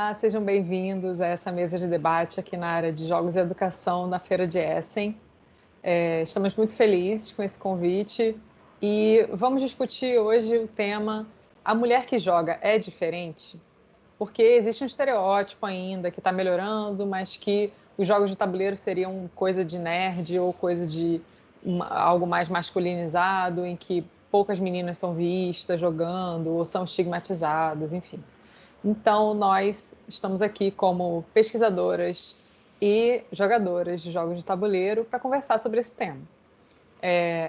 Olá, sejam bem-vindos a essa mesa de debate aqui na área de Jogos e Educação na Feira de Essen. Estamos muito felizes com esse convite e vamos discutir hoje o tema A Mulher que Joga é Diferente? Porque existe um estereótipo ainda que está melhorando, mas que os jogos de tabuleiro seriam coisa de nerd ou coisa de algo mais masculinizado, em que poucas meninas são vistas jogando ou são estigmatizadas, enfim. Então, nós estamos aqui como pesquisadoras e jogadoras de jogos de tabuleiro para conversar sobre esse tema.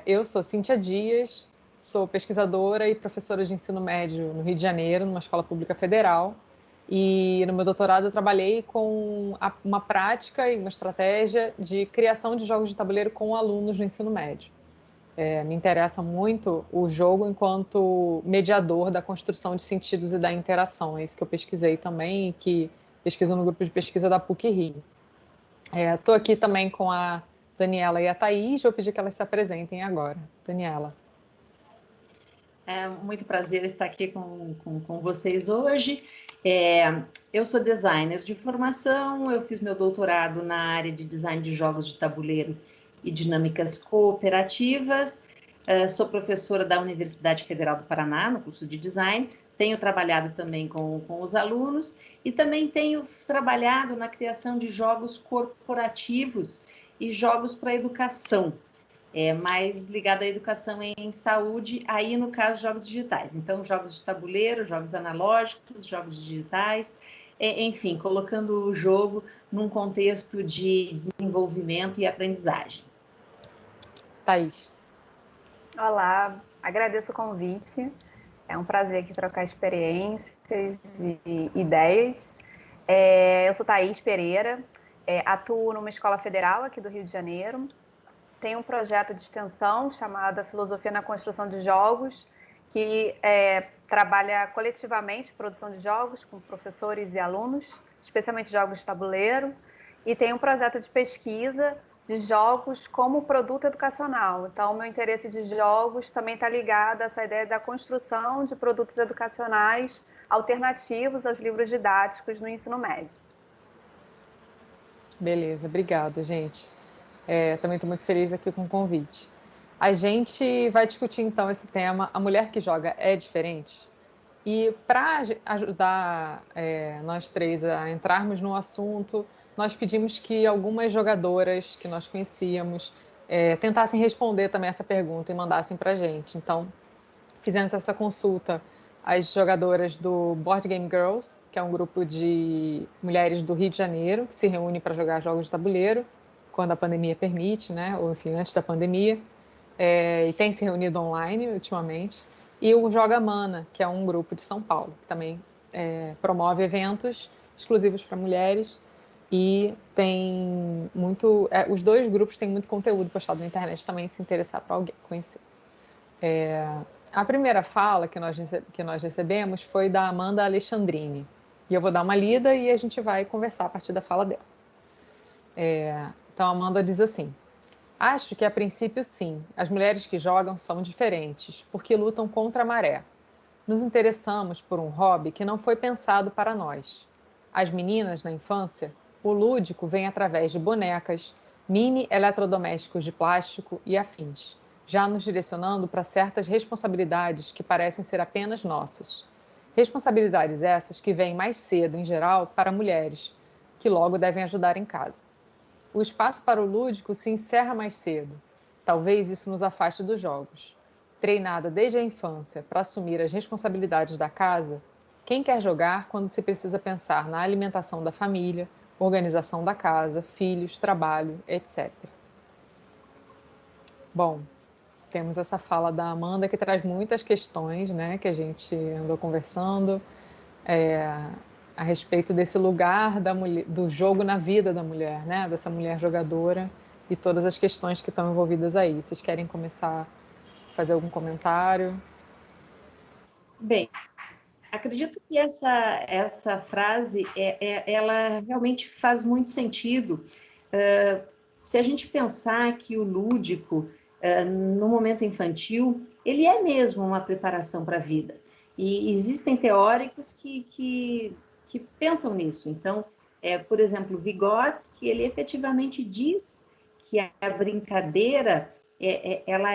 Eu sou Cíntia Dias, sou pesquisadora e professora de ensino médio no Rio de Janeiro, numa escola pública federal. E no meu doutorado eu trabalhei com uma prática e uma estratégia de criação de jogos de tabuleiro com alunos no ensino médio. Me interessa muito o jogo enquanto mediador da construção de sentidos e da interação. É isso que eu pesquisei também e que pesquiso no grupo de pesquisa da PUC-Rio. Estou aqui também com a Daniela e a Thaís. Vou pedir que elas se apresentem agora. Daniela. É muito prazer estar aqui com vocês hoje. Eu sou designer de formação, eu fiz meu doutorado na área de design de jogos de tabuleiro e dinâmicas cooperativas. Sou professora da Universidade Federal do Paraná, no curso de design. Tenho trabalhado também com os alunos e também tenho trabalhado na criação de jogos corporativos e jogos para educação. Mais ligado à educação em saúde, aí no caso jogos digitais. Então, jogos de tabuleiro, jogos analógicos, jogos digitais, enfim, colocando o jogo num contexto de desenvolvimento e aprendizagem. Thaís. Olá, agradeço o convite. É um prazer aqui trocar experiências e ideias. Eu sou Thaís Pereira, atuo numa escola federal aqui do Rio de Janeiro. Tem um projeto de extensão chamado Filosofia na Construção de Jogos, que trabalha coletivamente produção de jogos com professores e alunos, especialmente jogos de tabuleiro, e tem um projeto de pesquisa de jogos como produto educacional. Então, o meu interesse de jogos também está ligado a essa ideia da construção de produtos educacionais alternativos aos livros didáticos no ensino médio. Beleza, obrigada, gente. Também estou muito feliz aqui com o convite. A gente vai discutir então esse tema, a mulher que joga é diferente? E para ajudar nós três a entrarmos no assunto, nós pedimos que algumas jogadoras que nós conhecíamos tentassem responder também essa pergunta e mandassem para a gente. Então, fizemos essa consulta às jogadoras do Board Game Girls, que é um grupo de mulheres do Rio de Janeiro, que se reúne para jogar jogos de tabuleiro, quando a pandemia permite, né? Ou enfim, antes da pandemia, e tem se reunido online ultimamente, e o Joga Mana, que é um grupo de São Paulo, que também promove eventos exclusivos para mulheres, e tem muito... os dois grupos têm muito conteúdo postado na internet também, se interessar para alguém conhecer. A primeira fala que nós recebemos foi da Amanda Alexandrini, e eu vou dar uma lida e a gente vai conversar a partir da fala dela. Então, a Amanda diz assim: acho que, a princípio, sim, as mulheres que jogam são diferentes, porque lutam contra a maré. Nos interessamos por um hobby que não foi pensado para nós. As meninas, na infância, o lúdico vem através de bonecas, mini eletrodomésticos de plástico e afins, já nos direcionando para certas responsabilidades que parecem ser apenas nossas. Responsabilidades essas que vêm mais cedo, em geral, para mulheres, que logo devem ajudar em casa. O espaço para o lúdico se encerra mais cedo. Talvez isso nos afaste dos jogos. Treinada desde a infância para assumir as responsabilidades da casa, quem quer jogar quando se precisa pensar na alimentação da família, organização da casa, filhos, trabalho, etc. Bom, temos essa fala da Amanda que traz muitas questões, né, que a gente andou conversando, a respeito desse lugar do jogo na vida da mulher, né? Dessa mulher jogadora e todas as questões que estão envolvidas aí. Vocês querem começar a fazer algum comentário? Bem, acredito que essa frase, ela realmente faz muito sentido. Se a gente pensar que o lúdico, no momento infantil, ele é mesmo uma preparação para a vida. E existem teóricos que que pensam nisso. Então, por exemplo, Vygotsky, ele efetivamente diz que a brincadeira, ela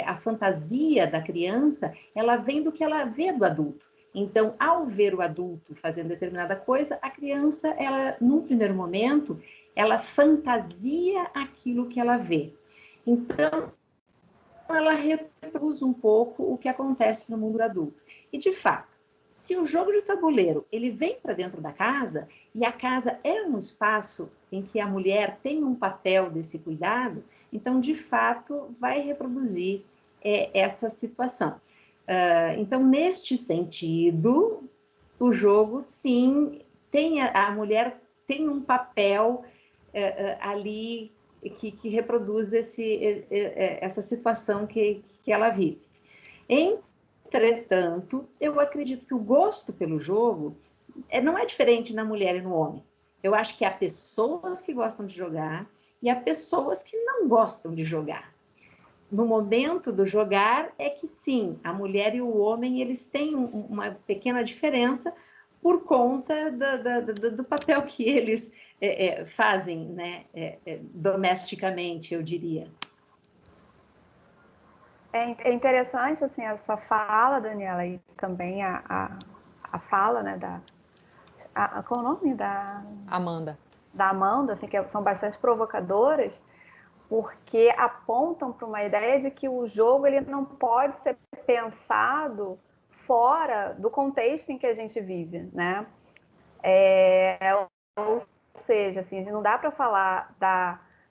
a fantasia da criança, ela vem do que ela vê do adulto. Então, ao ver o adulto fazendo determinada coisa, a criança, ela, num primeiro momento, ela fantasia aquilo que ela vê. Então, ela reproduz um pouco o que acontece no mundo adulto. E, de fato, se o jogo de tabuleiro ele vem para dentro da casa, e a casa é um espaço em que a mulher tem um papel desse cuidado, então, de fato, vai reproduzir essa situação. Então, neste sentido, o jogo, sim, a mulher tem um papel ali que reproduz essa situação que ela vive. Entretanto, eu acredito que o gosto pelo jogo não é diferente na mulher e no homem. Eu acho que há pessoas que gostam de jogar e há pessoas que não gostam de jogar. No momento do jogar é que sim, a mulher e o homem eles têm uma pequena diferença por conta do papel que eles fazem, né, domesticamente, eu diria. É interessante assim, essa fala, Daniela, e também a fala, né, qual é o nome? Amanda. Da Amanda, assim, que são bastante provocadoras, porque apontam para uma ideia de que o jogo ele não pode ser pensado fora do contexto em que a gente vive, né? Ou seja, assim, não dá para falar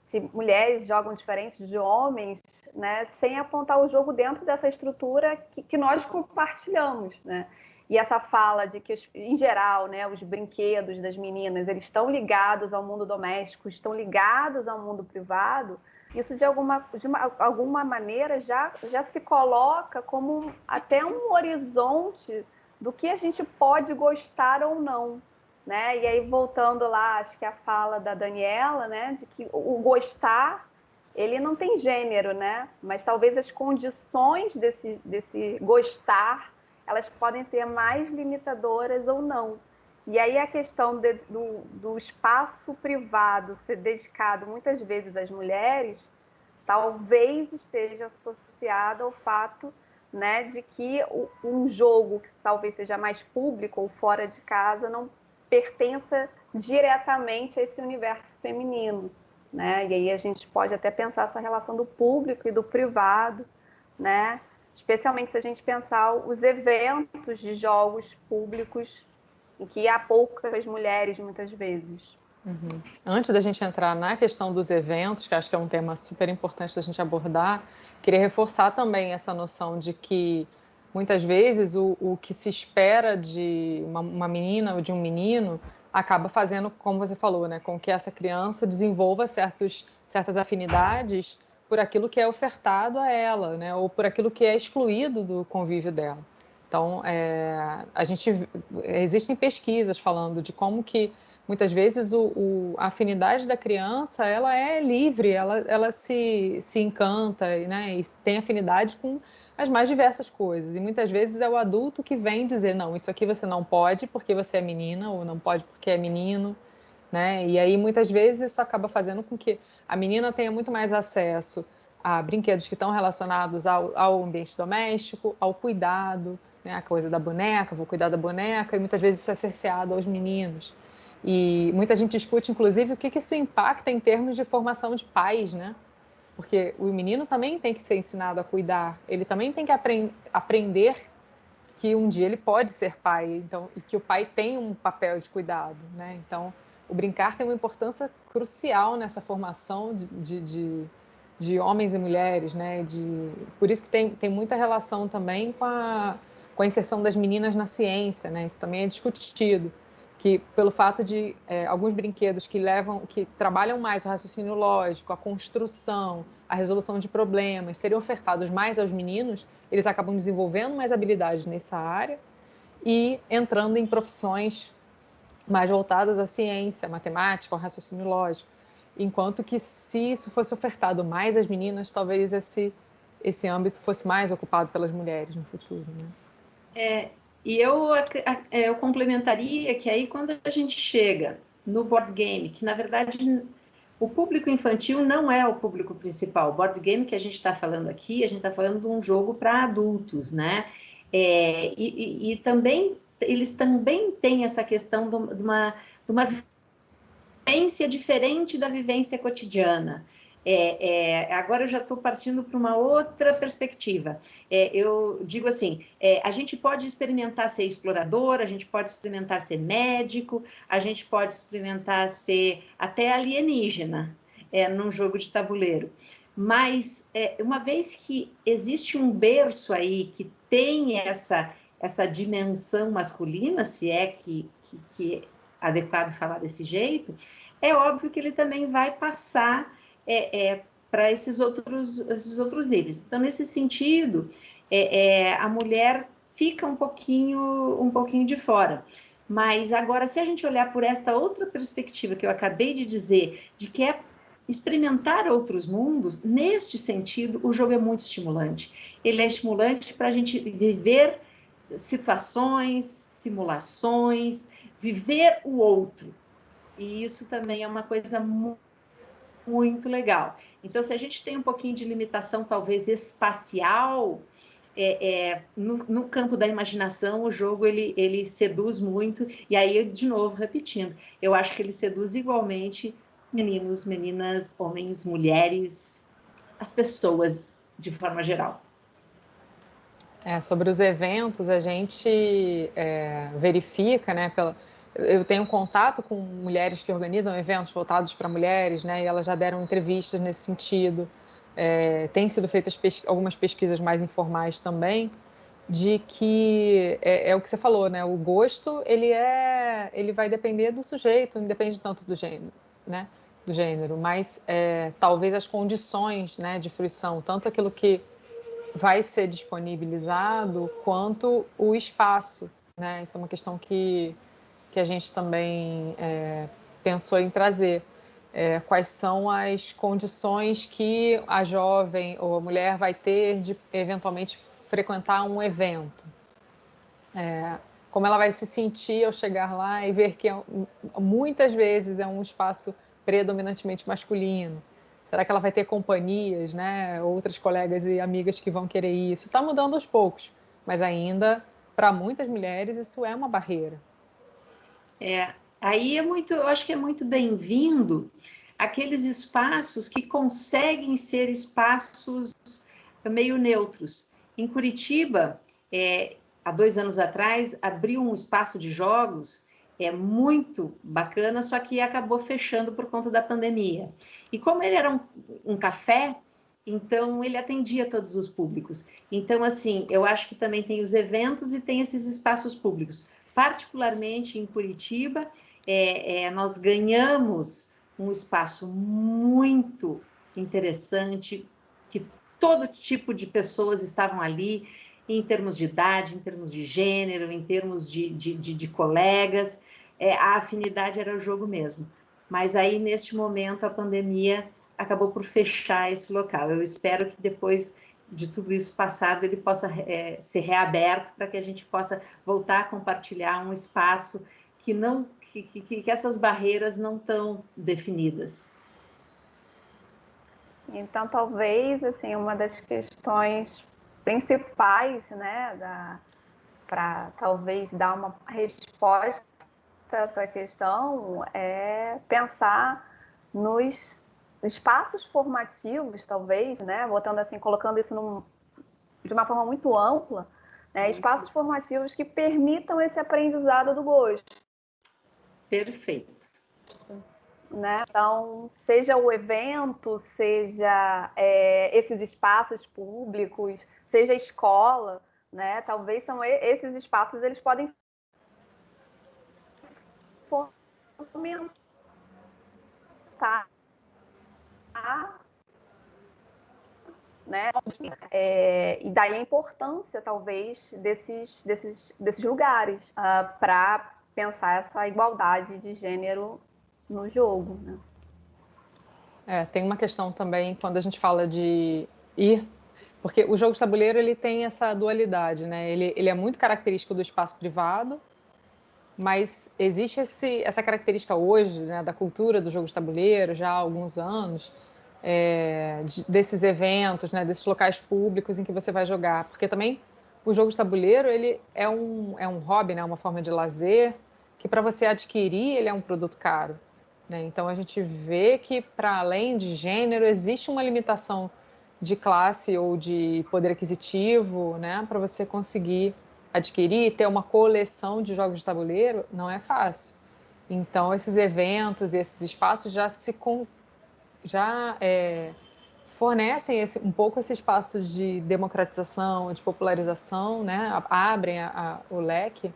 se mulheres jogam diferente de homens, né, sem apontar o jogo dentro dessa estrutura que nós compartilhamos, né? E essa fala de que, em geral, né, os brinquedos das meninas eles estão ligados ao mundo doméstico, estão ligados ao mundo privado, isso de alguma maneira já se coloca como até um horizonte do que a gente pode gostar ou não. Né? E aí, voltando lá, acho que a fala da Daniela, né, de que o gostar, ele não tem gênero, né? Mas talvez as condições desse gostar, elas podem ser mais limitadoras ou não. E aí a questão do espaço privado ser dedicado muitas vezes às mulheres, talvez esteja associada ao fato, né, de que um jogo que talvez seja mais público ou fora de casa não pertença diretamente a esse universo feminino, né? E aí a gente pode até pensar essa relação do público e do privado, né? Especialmente se a gente pensar os eventos de jogos públicos em que há poucas mulheres, muitas vezes. Uhum. Antes da gente entrar na questão dos eventos, que acho que é um tema super importante da gente abordar, queria reforçar também essa noção de que muitas vezes o que se espera de uma menina ou de um menino acaba fazendo, como você falou, né, com que essa criança desenvolva certas afinidades por aquilo que é ofertado a ela, né, ou por aquilo que é excluído do convívio dela. Então, existem pesquisas falando de como que muitas vezes a afinidade da criança ela é livre, ela se encanta, né, e tem afinidade com as mais diversas coisas. E muitas vezes é o adulto que vem dizer, não, isso aqui você não pode porque você é menina, ou não pode porque é menino, né? E aí muitas vezes isso acaba fazendo com que a menina tenha muito mais acesso a brinquedos que estão relacionados ao ambiente doméstico, ao cuidado, né? A coisa da boneca, vou cuidar da boneca, e muitas vezes isso é cerceado aos meninos. E muita gente discute, inclusive, o que isso impacta em termos de formação de pais, né? Porque o menino também tem que ser ensinado a cuidar, ele também tem que aprender que um dia ele pode ser pai, então, e que o pai tem um papel de cuidado, né? Então, o brincar tem uma importância crucial nessa formação de homens e mulheres, né? Por isso que tem muita relação também com a inserção das meninas na ciência, né? Isso também é discutido, que pelo fato de alguns brinquedos que trabalham mais o raciocínio lógico, a construção, a resolução de problemas, serem ofertados mais aos meninos, eles acabam desenvolvendo mais habilidades nessa área e entrando em profissões mais voltadas à ciência, à matemática, ao raciocínio lógico. Enquanto que se isso fosse ofertado mais às meninas, talvez esse âmbito fosse mais ocupado pelas mulheres no futuro, né? E eu complementaria que aí quando a gente chega no board game, que na verdade o público infantil não é o público principal. O board game que a gente está falando aqui, a gente está falando de um jogo para adultos, né? E também eles também têm essa questão de uma vivência diferente da vivência cotidiana. Agora eu já estou partindo para uma outra perspectiva. Eu digo assim, a gente pode experimentar ser explorador, a gente pode experimentar ser médico, a gente pode experimentar ser até alienígena num jogo de tabuleiro. Mas uma vez que existe um berço aí que tem essa dimensão masculina, se é que é adequado falar desse jeito, é óbvio que ele também vai passar para esses outros níveis. Então, nesse sentido, a mulher fica um pouquinho de fora. Mas agora, se a gente olhar por esta outra perspectiva que eu acabei de dizer, de que é experimentar outros mundos, neste sentido, o jogo é muito estimulante. Ele é estimulante para a gente viver situações, simulações, viver o outro. E isso também é uma coisa muito legal. Então, se a gente tem um pouquinho de limitação, talvez espacial, no campo da imaginação, o jogo ele seduz muito. E aí, de novo, repetindo, eu acho que ele seduz igualmente meninos, meninas, homens, mulheres, as pessoas de forma geral. Sobre os eventos, a gente verifica, né, eu tenho contato com mulheres que organizam eventos voltados para mulheres, né, e elas já deram entrevistas nesse sentido. Têm sido feitas algumas pesquisas mais informais também, de que é o que você falou, né, o gosto ele vai depender do sujeito, não depende tanto do gênero, né, mas talvez as condições, né, de fruição, tanto aquilo que vai ser disponibilizado quanto o espaço, né, isso é uma questão que a gente também pensou em trazer. Quais são as condições que a jovem ou a mulher vai ter de eventualmente frequentar um evento. Como ela vai se sentir ao chegar lá e ver que muitas vezes é um espaço predominantemente masculino. Será que ela vai ter companhias, né? Outras colegas e amigas que vão querer isso? Está mudando aos poucos, mas ainda, para muitas mulheres, isso é uma barreira. Aí eu acho que é muito bem-vindo aqueles espaços que conseguem ser espaços meio neutros. Em Curitiba, há 2 anos atrás, abriu um espaço de jogos muito bacana, só que acabou fechando por conta da pandemia. E como ele era um café, então ele atendia todos os públicos. Então, assim, eu acho que também tem os eventos e tem esses espaços públicos. Particularmente em Curitiba, nós ganhamos um espaço muito interessante, que todo tipo de pessoas estavam ali, em termos de idade, em termos de gênero, em termos de colegas. A afinidade era o jogo mesmo. Mas aí, neste momento, a pandemia acabou por fechar esse local. Eu espero que depois de tudo isso passado, ele possa ser reaberto para que a gente possa voltar a compartilhar um espaço que essas barreiras não estão definidas. Então, talvez, assim, uma das questões principais, né, para talvez dar uma resposta a essa questão é pensar nos espaços formativos, talvez, né, botando assim, colocando isso de uma forma muito ampla, né, espaços formativos que permitam esse aprendizado do gosto. Perfeito. Né? Então, seja o evento, seja esses espaços públicos, seja a escola, né? Talvez são esses espaços, eles podem fomentar, né? E daí a importância, talvez, desses lugares para pensar essa igualdade de gênero no jogo, né? Tem uma questão também, quando a gente fala de ir porque o jogo de tabuleiro ele tem essa dualidade, né? Ele é muito característico do espaço privado, mas existe essa característica hoje, né, da cultura do jogo de tabuleiro, já há alguns anos, desses eventos, né, desses locais públicos em que você vai jogar. Porque também o jogo de tabuleiro ele é um hobby, né, uma forma de lazer, que para você adquirir ele é um produto caro. Né? Então a gente vê que, para além de gênero, existe uma limitação de classe ou de poder aquisitivo, né, para você conseguir adquirir, ter uma coleção de jogos de tabuleiro, não é fácil. Então, esses eventos e esses espaços já fornecem um pouco esse espaço de democratização, de popularização, né? Abrem o leque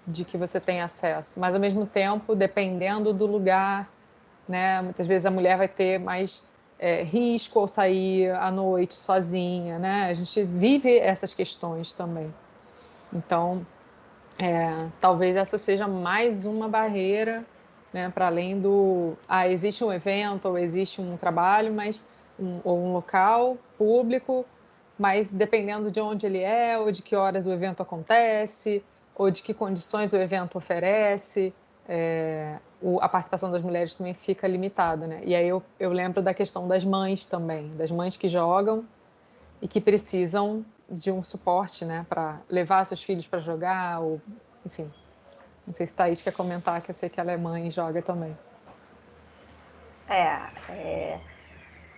de que você tem acesso. Mas, ao mesmo tempo, dependendo do lugar, né? Muitas vezes a mulher vai ter mais risco ao sair à noite sozinha, né? A gente vive essas questões também. Então, talvez essa seja mais uma barreira, né, para além existe um evento ou existe um trabalho, ou um local público, mas dependendo de onde ele é, ou de que horas o evento acontece, ou de que condições o evento oferece, a participação das mulheres também fica limitada, né? E aí eu lembro da questão das mães também, das mães que jogam e que precisam de um suporte, né, para levar seus filhos para jogar, ou, enfim. Não sei se Thaís quer comentar, que eu sei que ela é mãe e joga também.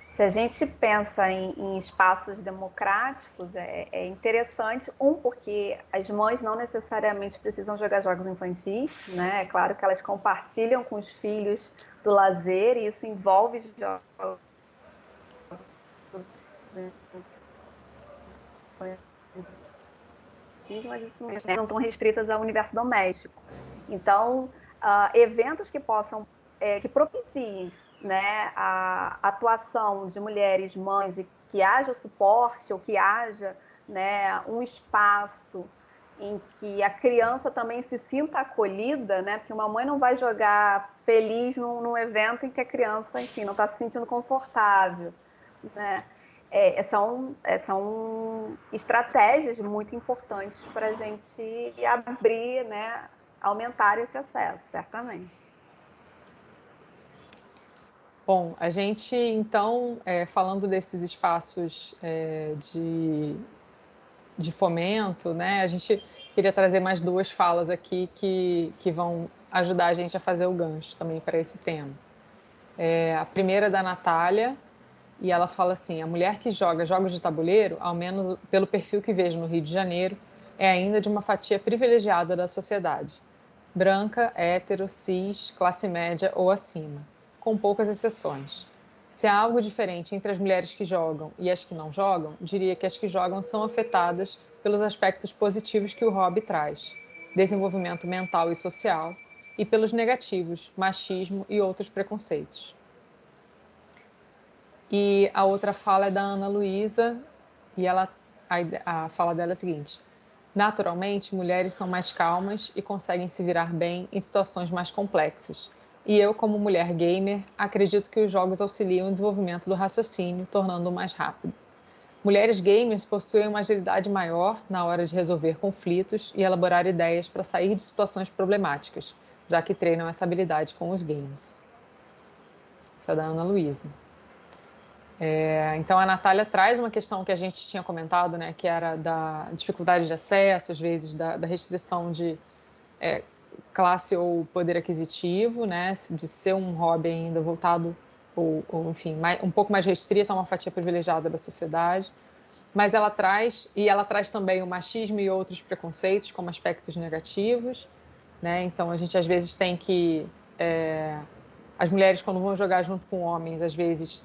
Se a gente pensa em espaços democráticos, é interessante, porque as mães não necessariamente precisam jogar jogos infantis, né? É claro que elas compartilham com os filhos do lazer, e isso envolve jogos mas isso não estão restritas ao universo doméstico. Então, eventos que que propiciem, né, a atuação de mulheres, mães, e que haja suporte, ou que haja, né, um espaço em que a criança também se sinta acolhida, né, porque uma mãe não vai jogar feliz num evento em que a criança, enfim, não está se sentindo confortável, né? São estratégias muito importantes para a gente abrir, né, aumentar esse acesso, certamente. Bom, a gente, então, falando desses espaços de fomento, né, a gente queria trazer mais duas falas aqui que vão ajudar a gente a fazer o gancho também para esse tema. A primeira é da Natália, e ela fala assim: a mulher que joga jogos de tabuleiro, ao menos pelo perfil que vejo no Rio de Janeiro, é ainda de uma fatia privilegiada da sociedade. Branca, hétero, cis, classe média ou acima, com poucas exceções. Se há algo diferente entre as mulheres que jogam e as que não jogam, diria que as que jogam são afetadas pelos aspectos positivos que o hobby traz, desenvolvimento mental e social, e pelos negativos, machismo e outros preconceitos. E a outra fala é da Ana Luísa, e a fala dela é a seguinte: naturalmente, mulheres são mais calmas e conseguem se virar bem em situações mais complexas. E eu, como mulher gamer, acredito que os jogos auxiliam o desenvolvimento do raciocínio, tornando-o mais rápido. Mulheres gamers possuem uma agilidade maior na hora de resolver conflitos e elaborar ideias para sair de situações problemáticas, já que treinam essa habilidade com os games. Essa é da Ana Luísa. Então, a Natália traz uma questão que a gente tinha comentado, né, que era da dificuldade de acesso, às vezes da restrição de classe ou poder aquisitivo, né, de ser um hobby ainda voltado, ou enfim, um pouco mais restrito a uma fatia privilegiada da sociedade. Mas ela traz também o machismo e outros preconceitos como aspectos negativos, né? Então, a gente às vezes tem que... as mulheres, quando vão jogar junto com homens, às vezes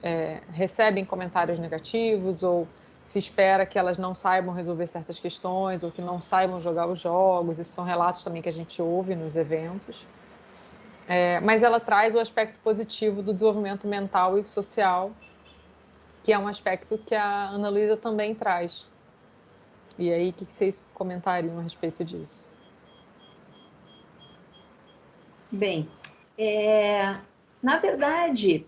recebem comentários negativos, ou se espera que elas não saibam resolver certas questões, ou que não saibam jogar os jogos. Esses são relatos também que a gente ouve nos eventos. Mas ela traz o aspecto positivo do desenvolvimento mental e social, que é um aspecto que a Ana Luísa também traz. E aí, o que vocês comentariam a respeito disso? Bem, na verdade,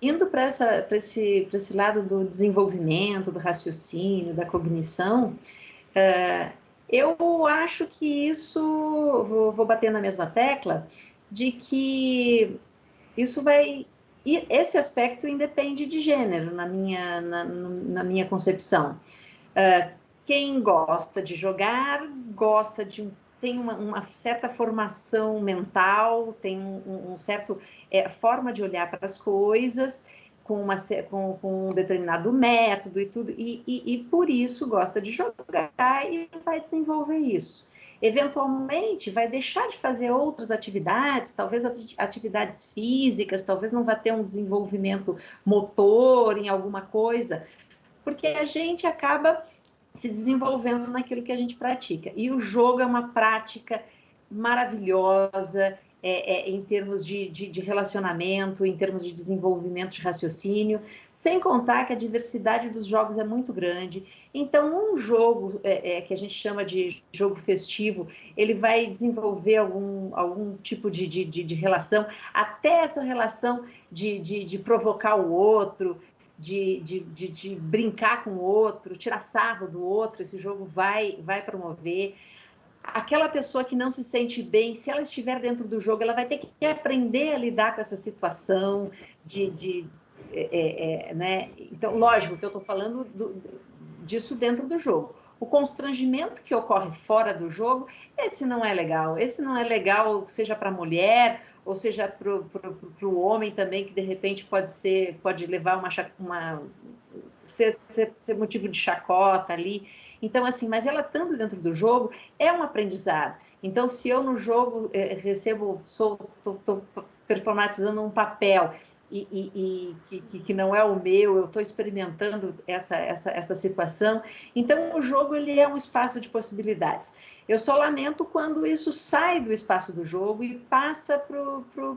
indo para esse lado do desenvolvimento, do raciocínio, da cognição, eu acho que isso, vou bater na mesma tecla, de que isso vai... E esse aspecto independe de gênero, na minha concepção. Quem gosta de jogar, tem uma certa formação mental, tem um certo forma de olhar para as coisas, com um determinado método e tudo, e por isso gosta de jogar e vai desenvolver isso. Eventualmente vai deixar de fazer outras atividades, talvez atividades físicas, talvez não vá ter um desenvolvimento motor em alguma coisa, porque a gente acaba se desenvolvendo naquilo que a gente pratica. E o jogo é uma prática maravilhosa em termos de relacionamento, em termos de desenvolvimento de raciocínio, sem contar que a diversidade dos jogos é muito grande. Então, um jogo que a gente chama de jogo festivo, ele vai desenvolver algum tipo de relação, até essa relação de provocar o outro, de brincar com o outro, tirar sarro do outro, esse jogo vai promover. Aquela pessoa que não se sente bem, se ela estiver dentro do jogo, ela vai ter que aprender a lidar com essa situação né? Então, lógico que eu estou falando disso dentro do jogo. O constrangimento que ocorre fora do jogo, esse não é legal. Esse não é legal, seja para a mulher, ou seja para o homem também, que de repente pode levar ser motivo de chacota ali. Então, assim, mas ela estando dentro do jogo, é um aprendizado. Então, se eu no jogo estou performatizando um papel que não é o meu, eu estou experimentando essa situação. Então, o jogo ele é um espaço de possibilidades. Eu só lamento quando isso sai do espaço do jogo e passa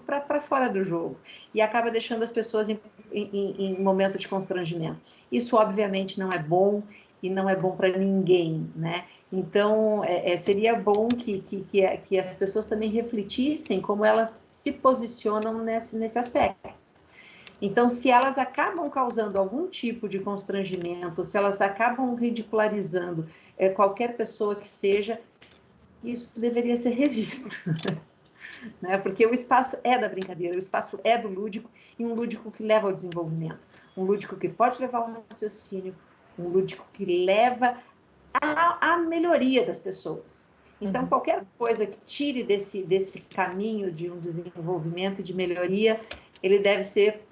para fora do jogo e acaba deixando as pessoas em momento de constrangimento. Isso, obviamente, não é bom e não é bom para ninguém, né? Então, seria bom que as pessoas também refletissem como elas se posicionam nesse aspecto. Então, se elas acabam causando algum tipo de constrangimento, se elas acabam ridicularizando qualquer pessoa que seja, isso deveria ser revisto. Né? Porque o espaço é da brincadeira, o espaço é do lúdico, e um lúdico que leva ao desenvolvimento. Um lúdico que pode levar ao raciocínio, um lúdico que leva à melhoria das pessoas. Então, qualquer coisa que tire desse caminho de um desenvolvimento e de melhoria, ele deve ser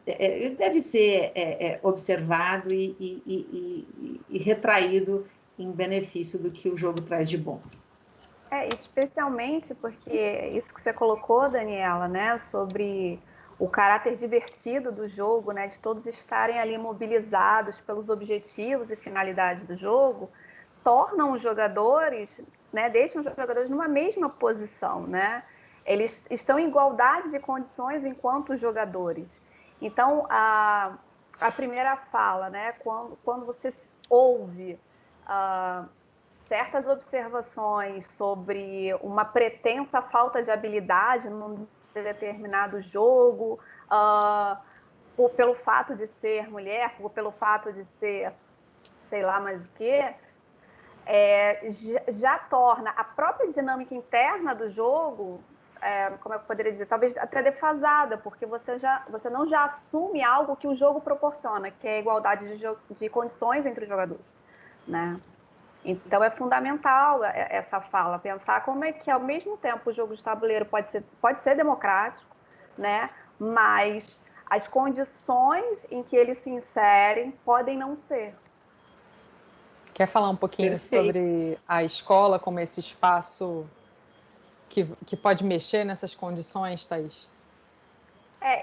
observado e retraído em benefício do que o jogo traz de bom. Especialmente porque isso que você colocou, Daniela, né, sobre o caráter divertido do jogo, né, de todos estarem ali mobilizados pelos objetivos e finalidades do jogo, tornam os jogadores, né, deixam os jogadores numa mesma posição, né? Eles estão em igualdade de condições enquanto jogadores. Então, a primeira fala, né, quando você ouve certas observações sobre uma pretensa falta de habilidade num determinado jogo, pelo fato de ser mulher, ou pelo fato de ser, sei lá mais o quê, já torna a própria dinâmica interna do jogo, como eu poderia dizer, talvez até defasada, porque você não já assume algo que o jogo proporciona, que é a igualdade de condições entre os jogadores, né? Então é fundamental essa fala, pensar como é que ao mesmo tempo o jogo de tabuleiro pode ser democrático, né? Mas as condições em que ele se insere podem não ser. Quer falar um pouquinho sobre a escola como esse espaço que pode mexer nessas condições, Thaís?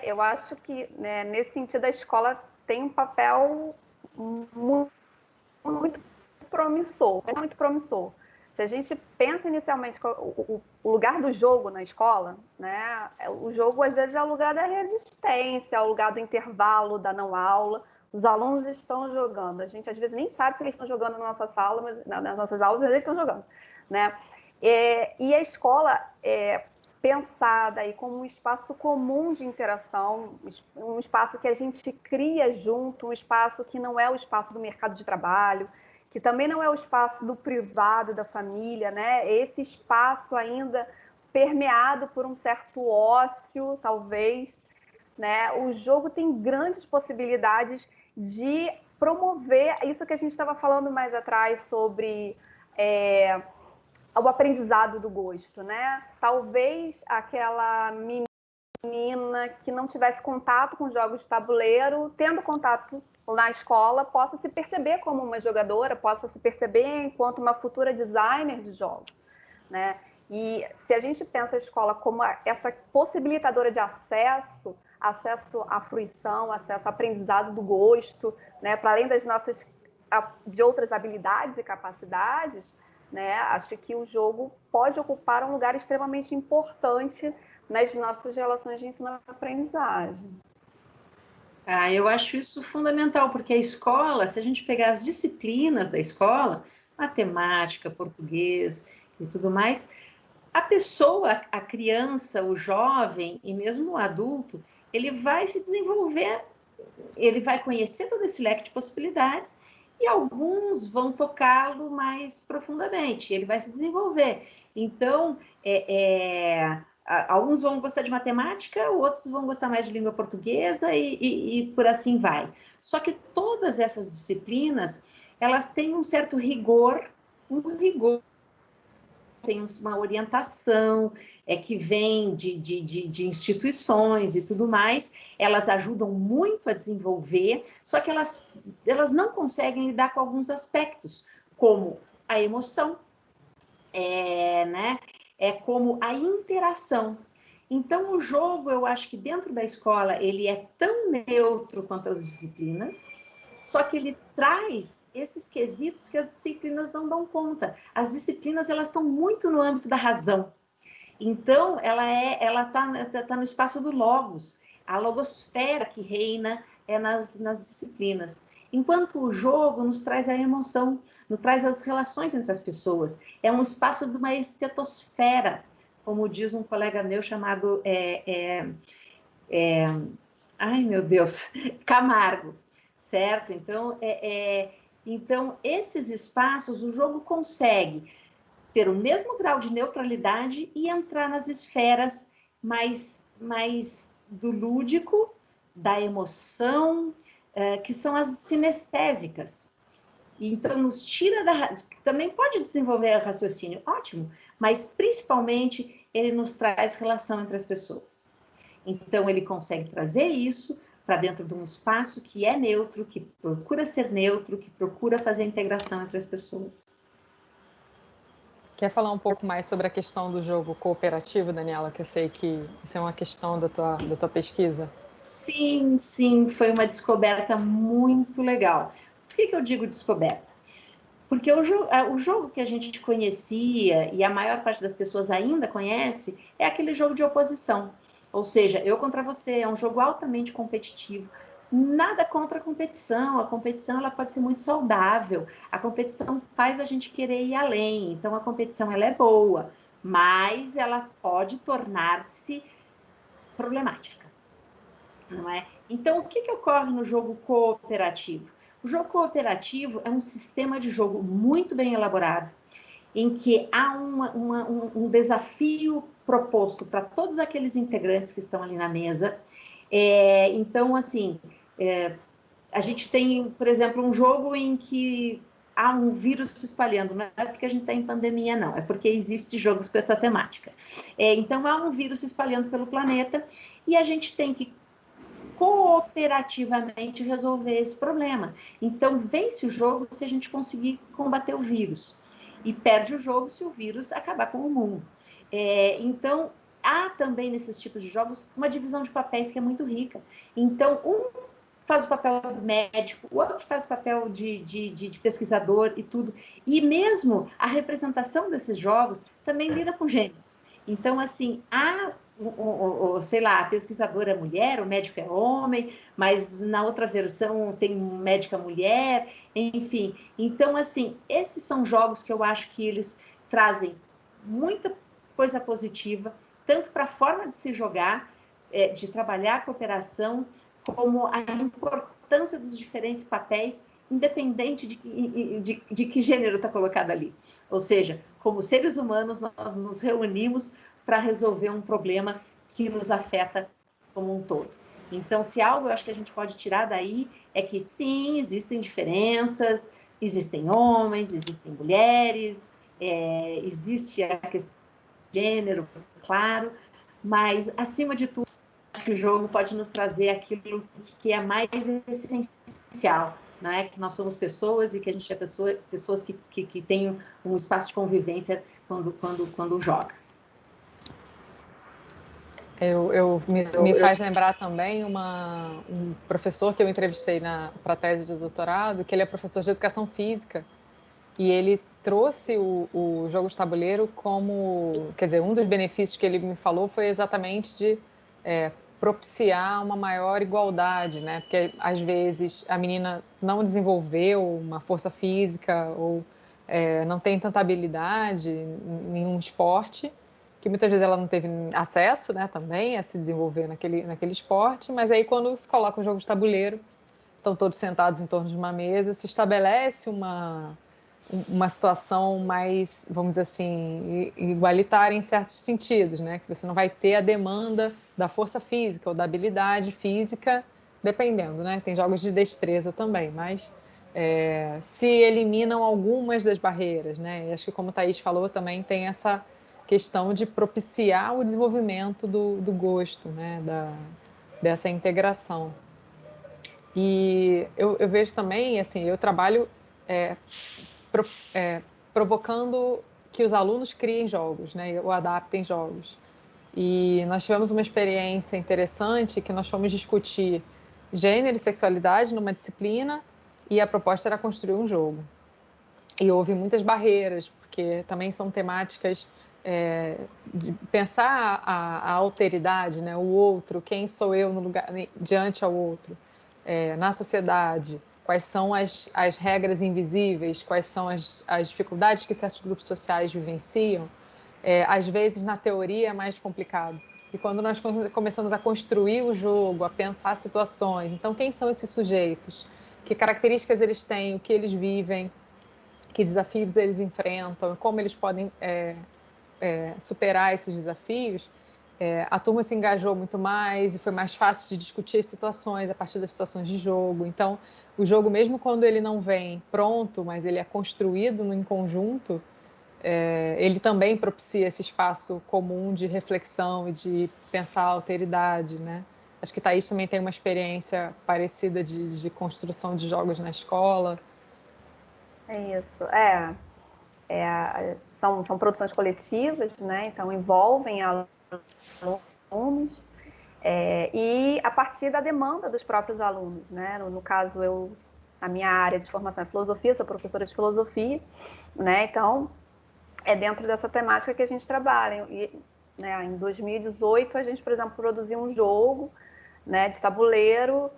Eu acho que, né, nesse sentido, a escola tem um papel muito promissor, muito promissor. Se a gente pensa inicialmente o lugar do jogo na escola, né, o jogo às vezes é o lugar da resistência, é o lugar do intervalo, da não aula. Os alunos estão jogando, a gente às vezes nem sabe que eles estão jogando na nossa sala, mas nas nossas aulas eles estão jogando, né? E a escola pensada aí como um espaço comum de interação, um espaço que a gente cria junto, um espaço que não é o espaço do mercado de trabalho, que também não é o espaço do privado, da família, né? Esse espaço ainda permeado por um certo ócio, talvez, né? O jogo tem grandes possibilidades de promover isso que a gente estava falando mais atrás sobre o aprendizado do gosto, né? Talvez aquela menina que não tivesse contato com jogos de tabuleiro, tendo contato na escola, possa se perceber como uma jogadora, possa se perceber enquanto uma futura designer de jogos, né? E se a gente pensa a escola como essa possibilitadora de acesso à fruição, acesso ao aprendizado do gosto, né? Para além de outras habilidades e capacidades, né? Acho que o jogo pode ocupar um lugar extremamente importante nas nossas relações de ensino-aprendizagem. Eu acho isso fundamental, porque a escola, se a gente pegar as disciplinas da escola, matemática, português e tudo mais, a pessoa, a criança, o jovem e mesmo o adulto, ele vai se desenvolver, ele vai conhecer todo esse leque de possibilidades e alguns vão tocá-lo mais profundamente, ele vai se desenvolver. Então, alguns vão gostar de matemática, outros vão gostar mais de língua portuguesa e por assim vai. Só que todas essas disciplinas, elas têm um certo rigor, tem uma orientação que vem de instituições e tudo mais, elas ajudam muito a desenvolver, só que elas não conseguem lidar com alguns aspectos, como a emoção, né? Como a interação. Então, o jogo, eu acho que dentro da escola, ele é tão neutro quanto as disciplinas, só que ele traz esses quesitos que as disciplinas não dão conta. As disciplinas, elas estão muito no âmbito da razão. Então, ela tá no espaço do logos, a logosfera que reina nas disciplinas. Enquanto o jogo nos traz a emoção, nos traz as relações entre as pessoas. É um espaço de uma estetosfera, como diz um colega meu chamado... ai, meu Deus! Camargo, certo? Então, esses espaços, o jogo consegue ter o mesmo grau de neutralidade e entrar nas esferas mais do lúdico, da emoção, que são as sinestésicas. Então, nos tira também pode desenvolver raciocínio, ótimo, mas principalmente ele nos traz relação entre as pessoas. Então, ele consegue trazer isso para dentro de um espaço que é neutro, que procura ser neutro, que procura fazer a integração entre as pessoas. Quer falar um pouco mais sobre a questão do jogo cooperativo, Daniela, que eu sei que isso é uma questão da tua pesquisa? Sim, foi uma descoberta muito legal. Por que eu digo descoberta? Porque o jogo que a gente conhecia, e a maior parte das pessoas ainda conhece, é aquele jogo de oposição. Ou seja, eu contra você, é um jogo altamente competitivo. Nada contra a competição ela pode ser muito saudável, a competição faz a gente querer ir além, então a competição ela é boa, mas ela pode tornar-se problemática, não é? Então, o que ocorre no jogo cooperativo? O jogo cooperativo é um sistema de jogo muito bem elaborado, em que há um desafio proposto para todos aqueles integrantes que estão ali na mesa. Então, assim, a gente tem, por exemplo, um jogo em que há um vírus se espalhando, não é porque a gente está em pandemia, não, é porque existem jogos com essa temática. Então, há um vírus se espalhando pelo planeta e a gente tem que cooperativamente resolver esse problema. Então, vence o jogo se a gente conseguir combater o vírus. E perde o jogo se o vírus acabar com o mundo. Então, há também nesses tipos de jogos uma divisão de papéis que é muito rica. Então, um faz o papel do médico, o outro faz o papel de pesquisador e tudo. E mesmo a representação desses jogos também lida com gêneros. Então, assim, sei lá, a pesquisadora é mulher, o médico é homem, mas na outra versão tem médica mulher, enfim. Então, assim, esses são jogos que eu acho que eles trazem muita coisa positiva, tanto para a forma de se jogar, de trabalhar a cooperação, como a importância dos diferentes papéis, independente de que gênero está colocado ali. Ou seja, como seres humanos, nós nos reunimos para resolver um problema que nos afeta como um todo. Então, se algo eu acho que a gente pode tirar daí é que, sim, existem diferenças, existem homens, existem mulheres, existe a questão de gênero, claro, mas, acima de tudo, que o jogo pode nos trazer aquilo que é mais essencial, né? Que nós somos pessoas e que a gente é pessoas que têm um espaço de convivência quando joga. Me faz lembrar também um professor que eu entrevistei para a tese de doutorado, que ele é professor de educação física, e ele trouxe o jogo de tabuleiro como... Quer dizer, um dos benefícios que ele me falou foi exatamente de propiciar uma maior igualdade, né? Porque, às vezes, a menina não desenvolveu uma força física ou não tem tanta habilidade em nenhum esporte, que muitas vezes ela não teve acesso, né, também a se desenvolver naquele esporte, mas aí quando se coloca o jogo de tabuleiro, estão todos sentados em torno de uma mesa, se estabelece uma situação mais, vamos dizer assim, igualitária em certos sentidos, né? Que você não vai ter a demanda da força física ou da habilidade física, dependendo, né? Tem jogos de destreza também, mas se eliminam algumas das barreiras, né? E acho que, como a Thaís falou, também tem essa questão de propiciar o desenvolvimento do gosto, né? Dessa integração. E eu vejo também, assim, eu trabalho provocando que os alunos criem jogos, né, ou adaptem jogos. E nós tivemos uma experiência interessante que nós fomos discutir gênero e sexualidade numa disciplina e a proposta era construir um jogo. E houve muitas barreiras, porque também são temáticas de pensar a alteridade, né, o outro, quem sou eu no lugar, diante ao outro, na sociedade. Quais são as regras invisíveis, quais são as dificuldades que certos grupos sociais vivenciam. Às vezes, na teoria, é mais complicado. E quando nós começamos a construir o jogo, a pensar situações, então, quem são esses sujeitos? Que características eles têm? O que eles vivem? Que desafios eles enfrentam? Como eles podem superar esses desafios? A turma se engajou muito mais e foi mais fácil de discutir as situações a partir das situações de jogo. Então, o jogo, mesmo quando ele não vem pronto, mas ele é construído em conjunto, ele também propicia esse espaço comum de reflexão e de pensar a alteridade, né? Acho que Thaís também tem uma experiência parecida de construção de jogos na escola. É isso. São produções coletivas, né? Então envolvem alunos e a partir da demanda dos próprios alunos, né? No caso, a minha área de formação é filosofia, sou professora de filosofia, né? Então é dentro dessa temática que a gente trabalha. E, né, em 2018 a gente, por exemplo, produziu um jogo, né, de tabuleiro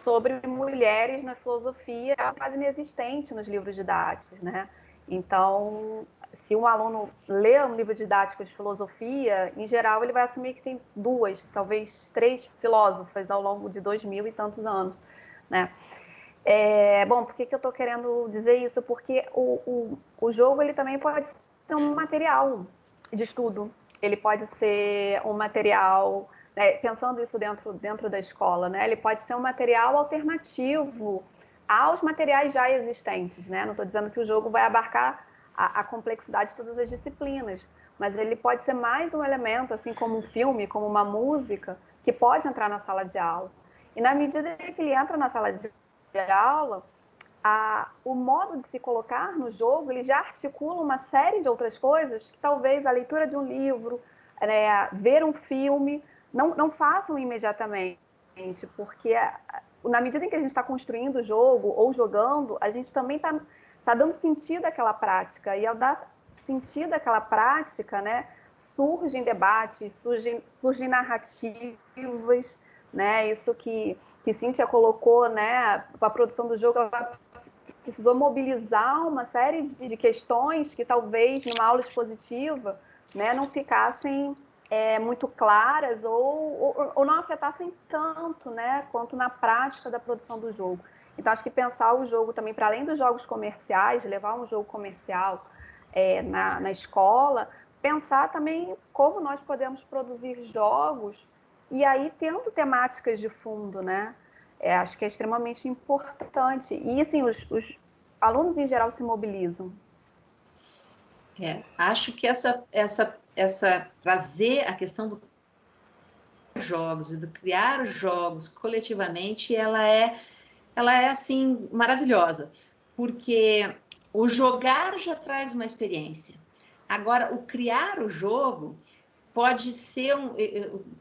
sobre mulheres na filosofia, quase inexistente nos livros didáticos, né? Então, se um aluno lê um livro didático de filosofia, em geral ele vai assumir que tem 2, talvez 3 filósofas ao longo de 2000 e tantos anos, né? Bom, por que eu estou querendo dizer isso? Porque o jogo ele também pode ser um material de estudo, ele pode ser um material, pensando isso dentro da escola, né? Ele pode ser um material alternativo aos materiais já existentes, né? Não estou dizendo que o jogo vai abarcar a complexidade de todas as disciplinas, mas ele pode ser mais um elemento, assim como um filme, como uma música, que pode entrar na sala de aula. E na medida que ele entra na sala de aula, o modo de se colocar no jogo, ele já articula uma série de outras coisas que talvez a leitura de um livro, ver um filme, não façam imediatamente, porque na medida em que a gente está construindo o jogo ou jogando, a gente também está dando sentido àquela prática, e ao dar sentido àquela prática, né, surgem debates, surgem narrativas, né, isso que Cíntia colocou, né, a produção do jogo, ela precisou mobilizar uma série de questões que talvez numa aula expositiva, né, não ficassem muito claras ou não afetassem tanto, né, quanto na prática da produção do jogo. Então, acho que pensar o jogo também, para além dos jogos comerciais, levar um jogo comercial na escola, pensar também como nós podemos produzir jogos e aí tendo temáticas de fundo, né? Acho que é extremamente importante. E, assim, os alunos, em geral, se mobilizam. Acho que trazer a questão do jogos e do criar os jogos coletivamente, ela é assim, maravilhosa. Porque o jogar já traz uma experiência. Agora, o criar o jogo pode ser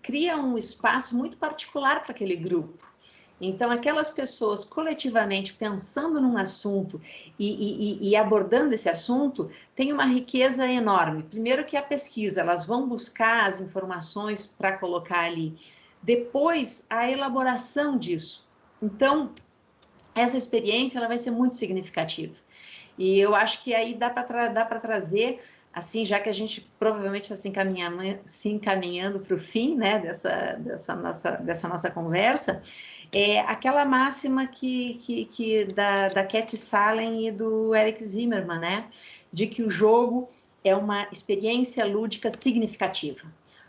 cria um espaço muito particular para aquele grupo. Então, aquelas pessoas coletivamente pensando num assunto e abordando esse assunto, tem uma riqueza enorme. Primeiro que a pesquisa, elas vão buscar as informações para colocar ali. Depois, a elaboração disso. Então, essa experiência ela vai ser muito significativa. E eu acho que aí dá para trazer, assim, já que a gente provavelmente está se encaminhando para o fim, né, dessa nossa conversa, aquela máxima da Cat Salen e do Eric Zimmerman, né, de que o jogo é uma experiência lúdica significativa.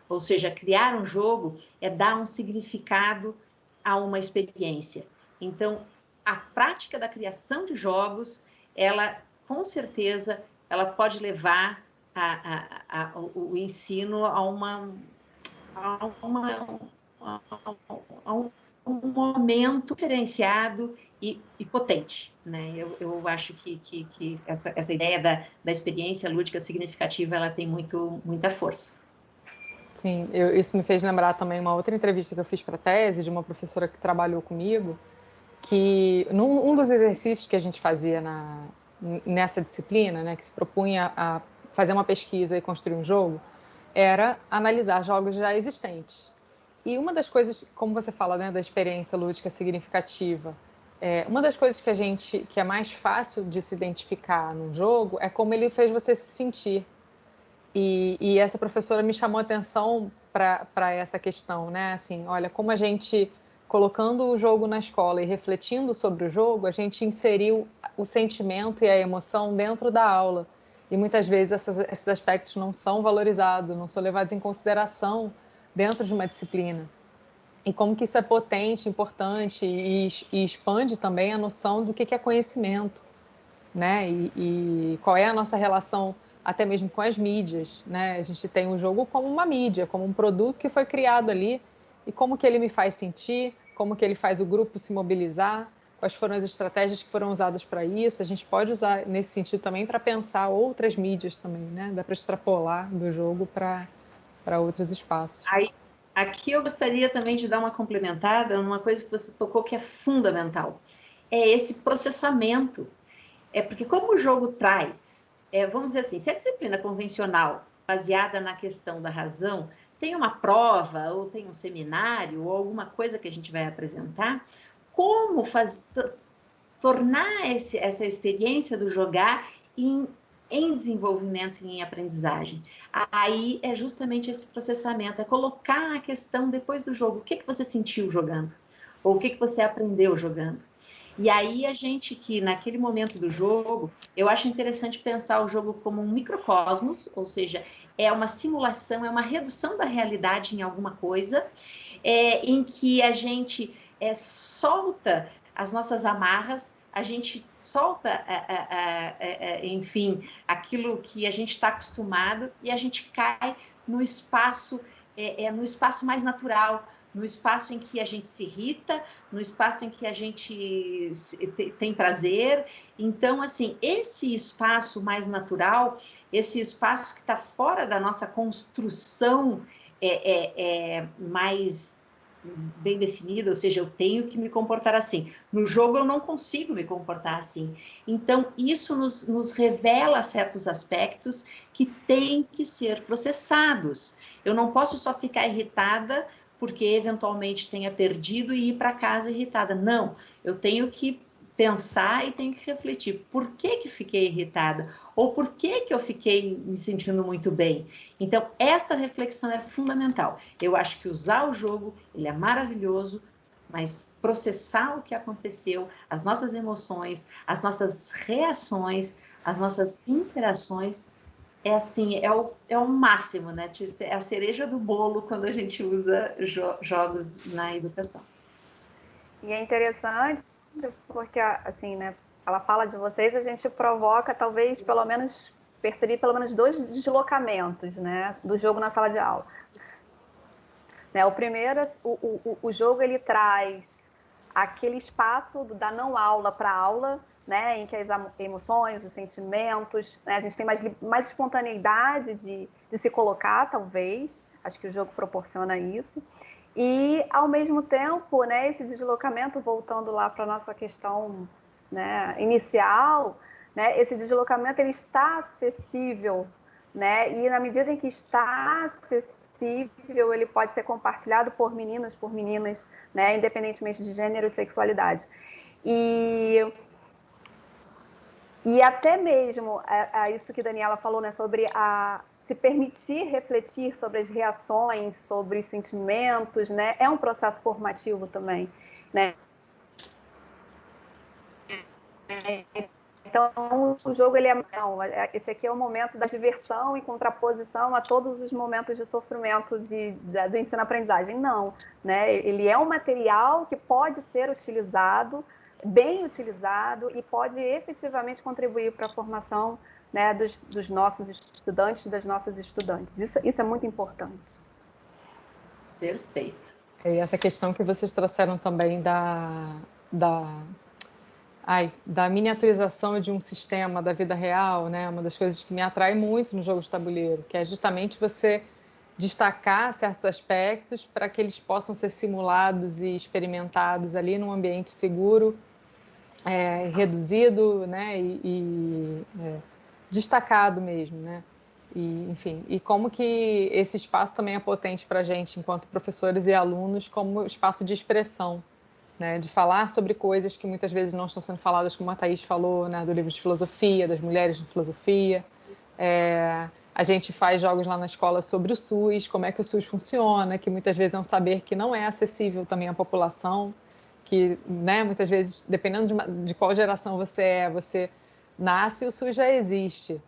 Ou seja, criar um jogo é dar um significado a uma experiência. Então, a prática da criação de jogos, ela, com certeza, ela pode levar o ensino a um momento diferenciado e potente, né? Eu acho que essa ideia da experiência lúdica significativa, ela tem muita força. Sim, isso me fez lembrar também uma outra entrevista que eu fiz para a tese de uma professora que trabalhou comigo, que um dos exercícios que a gente fazia nessa disciplina, né, que se propunha a fazer uma pesquisa e construir um jogo, era analisar jogos já existentes. E uma das coisas, como você fala, né, da experiência lúdica significativa, uma das coisas que é mais fácil de se identificar num jogo é como ele fez você se sentir. E essa professora me chamou a atenção para essa questão, né? Assim, olha, como a gente, colocando o jogo na escola e refletindo sobre o jogo, a gente inseriu o sentimento e a emoção dentro da aula. E muitas vezes esses aspectos não são valorizados, não são levados em consideração dentro de uma disciplina. E como que isso é potente, importante e expande também a noção do que é conhecimento, né? E qual é a nossa relação até mesmo com as mídias, né? A gente tem o jogo como uma mídia, como um produto que foi criado ali, e como que ele me faz sentir, como que ele faz o grupo se mobilizar, quais foram as estratégias que foram usadas para isso. A gente pode usar nesse sentido também para pensar outras mídias também, né? Dá para extrapolar do jogo para outros espaços. Aqui eu gostaria também de dar uma complementada numa coisa que você tocou que é fundamental. É esse processamento. Porque como o jogo traz, vamos dizer assim, se a disciplina convencional, baseada na questão da razão, tem uma prova, ou tem um seminário, ou alguma coisa que a gente vai apresentar, como tornar essa experiência do jogar em desenvolvimento e em aprendizagem. Aí é justamente esse processamento, é colocar a questão depois do jogo. O que você sentiu jogando? Ou o que você aprendeu jogando? E aí a gente que naquele momento do jogo, eu acho interessante pensar o jogo como um microcosmos, ou seja, é uma simulação, é uma redução da realidade em alguma coisa, em que a gente solta as nossas amarras, a gente solta, enfim, aquilo que a gente está acostumado e a gente cai no espaço mais natural, no espaço em que a gente se irrita, no espaço em que a gente tem prazer. Então, assim, esse espaço mais natural, esse espaço que está fora da nossa construção mais bem definida, ou seja, eu tenho que me comportar assim. No jogo eu não consigo me comportar assim. Então, isso nos revela certos aspectos que têm que ser processados. Eu não posso só ficar irritada porque eventualmente tenha perdido e ir para casa irritada. Não, eu tenho que pensar e tenho que refletir. Por que que fiquei irritada? Ou por que que eu fiquei me sentindo muito bem? Então, esta reflexão é fundamental. Eu acho que usar o jogo, ele é maravilhoso, mas processar o que aconteceu, as nossas emoções, as nossas reações, as nossas interações, é assim, é o máximo, né? É a cereja do bolo quando a gente usa jogos na educação. E é interessante porque, assim, né, ela fala de vocês, a gente provoca, talvez, pelo menos, perceber pelo menos 2 deslocamentos, né, do jogo na sala de aula. Né, o primeiro, o jogo, ele traz aquele espaço da não aula para aula, né, em que as emoções, os sentimentos, né, a gente tem mais espontaneidade de se colocar, talvez, acho que o jogo proporciona isso. E, ao mesmo tempo, né, esse deslocamento, voltando lá para a nossa questão, né, inicial, né, esse deslocamento ele está acessível, né, e na medida em que está acessível, ele pode ser compartilhado por meninas, né, independentemente de gênero e sexualidade. E até mesmo isso que a Daniela falou, né, sobre se permitir refletir sobre as reações, sobre os sentimentos, né, é um processo formativo também, né? Então, o jogo, esse aqui é o momento da diversão em contraposição a todos os momentos de sofrimento do ensino-aprendizagem. Não, né? Ele é um material que pode ser utilizado, bem utilizado, e pode efetivamente contribuir para a formação, né, dos nossos estudantes, das nossas estudantes. Isso é muito importante. Perfeito. E essa questão que vocês trouxeram também da miniaturização de um sistema da vida real, né? Uma das coisas que me atrai muito no jogo de tabuleiro, que é justamente você destacar certos aspectos para que eles possam ser simulados e experimentados ali num ambiente seguro, reduzido, né? Destacado mesmo, né? E, enfim, e como que esse espaço também é potente para a gente, enquanto professores e alunos, como espaço de expressão, né? De falar sobre coisas que muitas vezes não estão sendo faladas, como a Thaís falou, né? Do livro de filosofia, das mulheres na filosofia. A gente faz jogos lá na escola sobre o SUS, como é que o SUS funciona, que muitas vezes é um saber que não é acessível também à população, que, né, muitas vezes, dependendo de qual geração você nasce, o SUS já existe.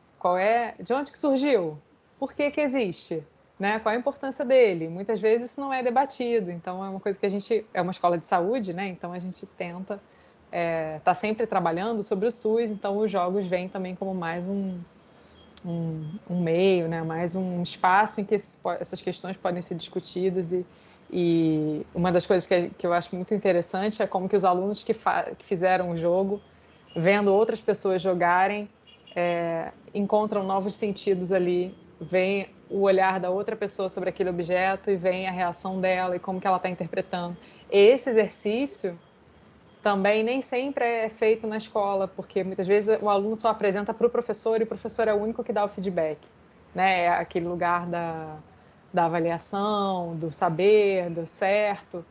De onde que surgiu? Por que que existe? Né? Qual a importância dele? Muitas vezes isso não é debatido, então é uma coisa que a gente, é uma escola de saúde, né? Então a gente tenta tá sempre trabalhando sobre o SUS, então os jogos vêm também como mais um meio, né? Mais um espaço em que essas questões podem ser discutidas e uma das coisas que eu acho muito interessante é como que os alunos que fizeram o jogo, vendo outras pessoas jogarem, encontram novos sentidos ali, veem o olhar da outra pessoa sobre aquele objeto e veem a reação dela e como que ela está interpretando. Esse exercício também nem sempre é feito na escola, porque muitas vezes o aluno só apresenta para o professor e o professor é o único que dá o feedback, né? É aquele lugar da avaliação, do saber, do certo.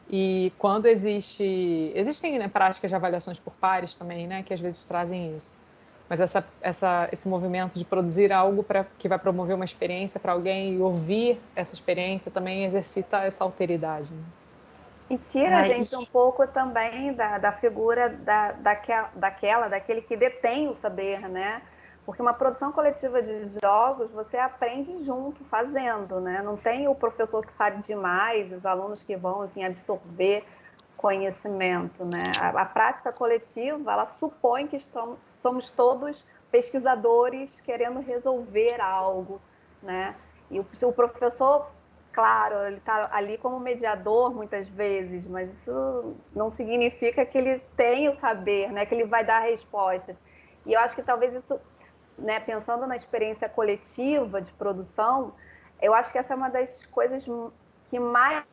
E quando existem, né, práticas de avaliações por pares também, né, que às vezes trazem isso. Mas esse movimento de produzir algo que vai promover uma experiência para alguém e ouvir essa experiência também exercita essa alteridade. Né? E tira a gente um pouco também da figura daquele que detém o saber, né? Porque uma produção coletiva de jogos, você aprende junto, fazendo, né? Não tem o professor que sabe demais, os alunos que vão, enfim, absorver conhecimento, né? A prática coletiva, ela supõe que somos todos pesquisadores querendo resolver algo, né? E o professor, claro, ele está ali como mediador muitas vezes, mas isso não significa que ele tem o saber, né? Que ele vai dar respostas. E eu acho que talvez isso, né, pensando na experiência coletiva de produção, eu acho que essa é uma das coisas que mais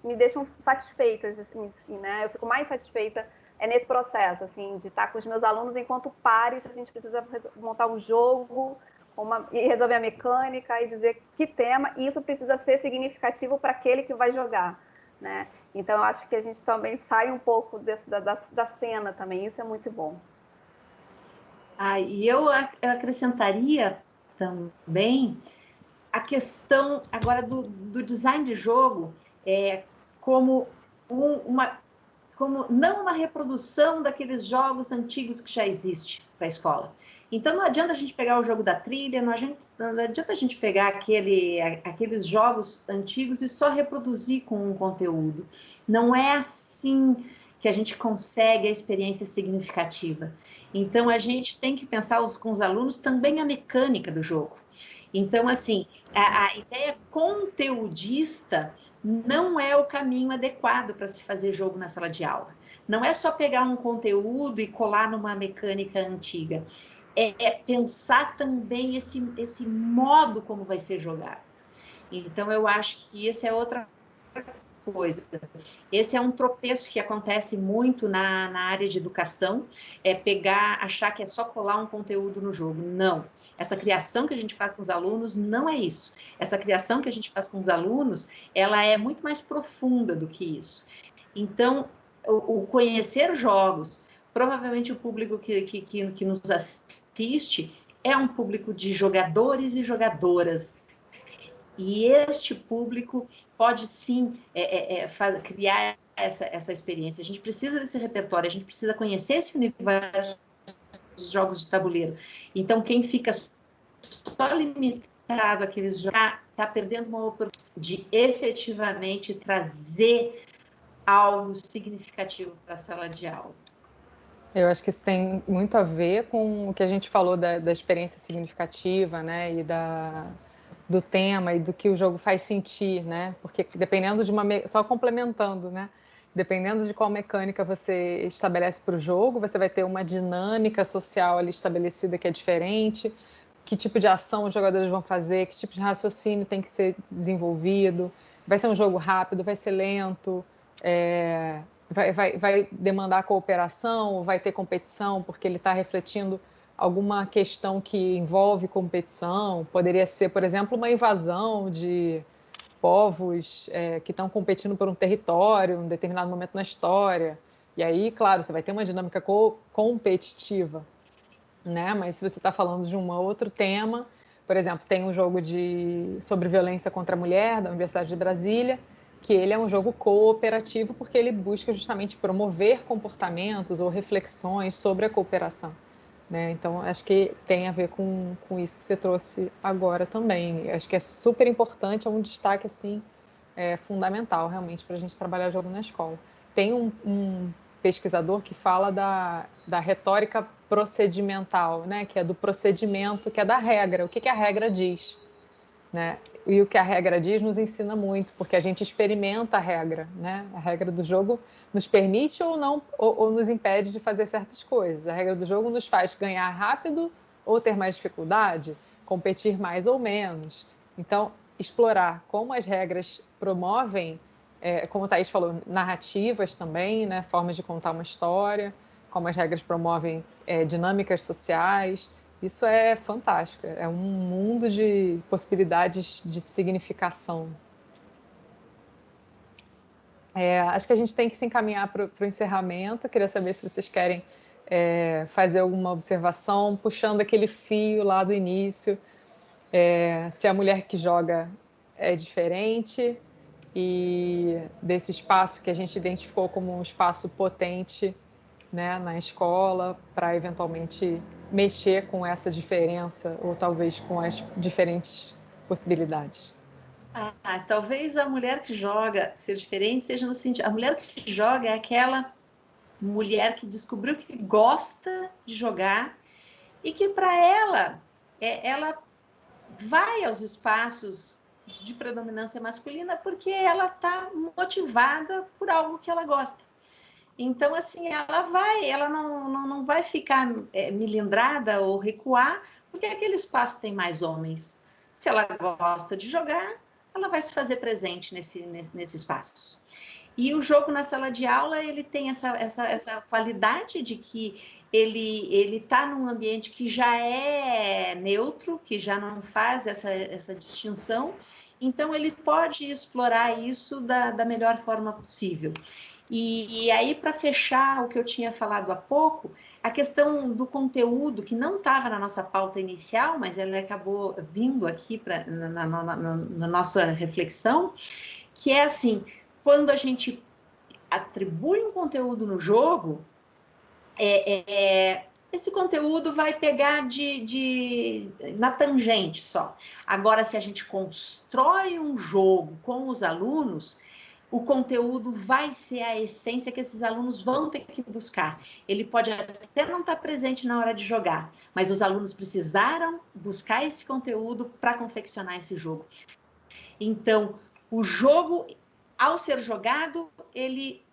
me deixam satisfeitas, assim, né? Eu fico mais satisfeita nesse processo, assim, de estar com os meus alunos enquanto pares, a gente precisa montar um jogo e resolver a mecânica e dizer que tema, e isso precisa ser significativo para aquele que vai jogar, né? Então, eu acho que a gente também sai um pouco da cena também, isso é muito bom. E eu acrescentaria também a questão agora do design de jogo como como não uma reprodução daqueles jogos antigos que já existem para a escola. Então, não adianta a gente pegar o jogo da trilha, não adianta a gente pegar aqueles jogos antigos e só reproduzir com um conteúdo. Não é assim que a gente consegue a experiência significativa. Então, a gente tem que pensar com os alunos também a mecânica do jogo. Então, assim, a ideia conteudista não é o caminho adequado para se fazer jogo na sala de aula. Não é só pegar um conteúdo e colar numa mecânica antiga. É pensar também esse modo como vai ser jogado. Então, eu acho que esse é outra coisa. Esse é um tropeço que acontece muito na área de educação, achar que é só colar um conteúdo no jogo. Não. Essa criação que a gente faz com os alunos não é isso. Essa criação que a gente faz com os alunos, ela é muito mais profunda do que isso. Então, o conhecer jogos, provavelmente o público que nos assiste é um público de jogadores e jogadoras. E este público pode sim criar essa experiência. A gente precisa desse repertório, a gente precisa conhecer esse universo dos jogos de tabuleiro. Então, quem fica só limitado àqueles jogos está perdendo uma oportunidade de efetivamente trazer algo significativo para a sala de aula. Eu acho que isso tem muito a ver com o que a gente falou da experiência significativa, né, e do tema e do que o jogo faz sentir, né, porque dependendo de só complementando, né, dependendo de qual mecânica você estabelece para o jogo, você vai ter uma dinâmica social ali estabelecida que é diferente, que tipo de ação os jogadores vão fazer, que tipo de raciocínio tem que ser desenvolvido, vai ser um jogo rápido, vai ser lento, vai demandar cooperação, vai ter competição, porque ele está refletindo alguma questão que envolve competição. Poderia ser, por exemplo, uma invasão de povos que estão competindo por um território em um determinado momento na história. E aí, claro, você vai ter uma dinâmica competitiva, né? Mas se você está falando de um outro tema, por exemplo, tem um jogo sobre violência contra a mulher da Universidade de Brasília, que ele é um jogo cooperativo porque ele busca justamente promover comportamentos ou reflexões sobre a cooperação, né? Então, acho que tem a ver com isso que você trouxe agora também. Acho que é super importante, é um destaque assim, fundamental realmente para a gente trabalhar jogo na escola. Tem um pesquisador que fala da retórica procedimental, né? Que é do procedimento, que é da regra, o que a regra diz, né? E o que a regra diz nos ensina muito, porque a gente experimenta a regra, né? A regra do jogo nos permite ou não, ou nos impede de fazer certas coisas. A regra do jogo nos faz ganhar rápido ou ter mais dificuldade, competir mais ou menos. Então, explorar como as regras promovem, como a Thaís falou, narrativas também, né? Formas de contar uma história, como as regras promovem dinâmicas sociais. Isso é fantástico, é um mundo de possibilidades de significação. Acho que a gente tem que se encaminhar para o encerramento. Eu queria saber se vocês querem fazer alguma observação, puxando aquele fio lá do início, se a mulher que joga é diferente e desse espaço que a gente identificou como um espaço potente, né, na escola, para eventualmente mexer com essa diferença ou talvez com as diferentes possibilidades. Talvez a mulher que joga ser diferente seja no sentido, a mulher que joga é aquela mulher que descobriu que gosta de jogar e que para ela vai aos espaços de predominância masculina porque ela está motivada por algo que ela gosta. Então, assim, ela não vai ficar milindrada ou recuar, porque aquele espaço tem mais homens. Se ela gosta de jogar, ela vai se fazer presente nesse espaço. E o jogo na sala de aula, ele tem essa qualidade de que ele está num ambiente que já é neutro, que já não faz essa distinção, Então, ele pode explorar isso da melhor forma possível. E aí, para fechar o que eu tinha falado há pouco, a questão do conteúdo, que não estava na nossa pauta inicial, mas ela acabou vindo aqui na nossa reflexão, que é assim, quando a gente atribui um conteúdo no jogo, esse conteúdo vai pegar na tangente só. Agora, se a gente constrói um jogo com os alunos, o conteúdo vai ser a essência que esses alunos vão ter que buscar. Ele pode até não estar presente na hora de jogar, mas os alunos precisaram buscar esse conteúdo para confeccionar esse jogo. Então, o jogo, ao ser jogado, ele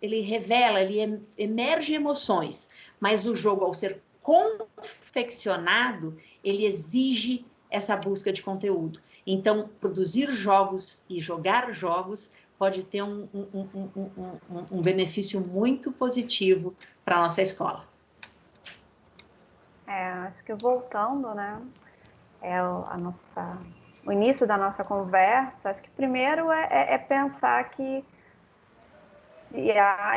revela, ele emerge emoções, mas o jogo, ao ser confeccionado, ele exige essa busca de conteúdo. Então, produzir jogos e jogar jogos pode ter um benefício muito positivo para a nossa escola. Acho que voltando, né, o início da nossa conversa, acho que primeiro é pensar que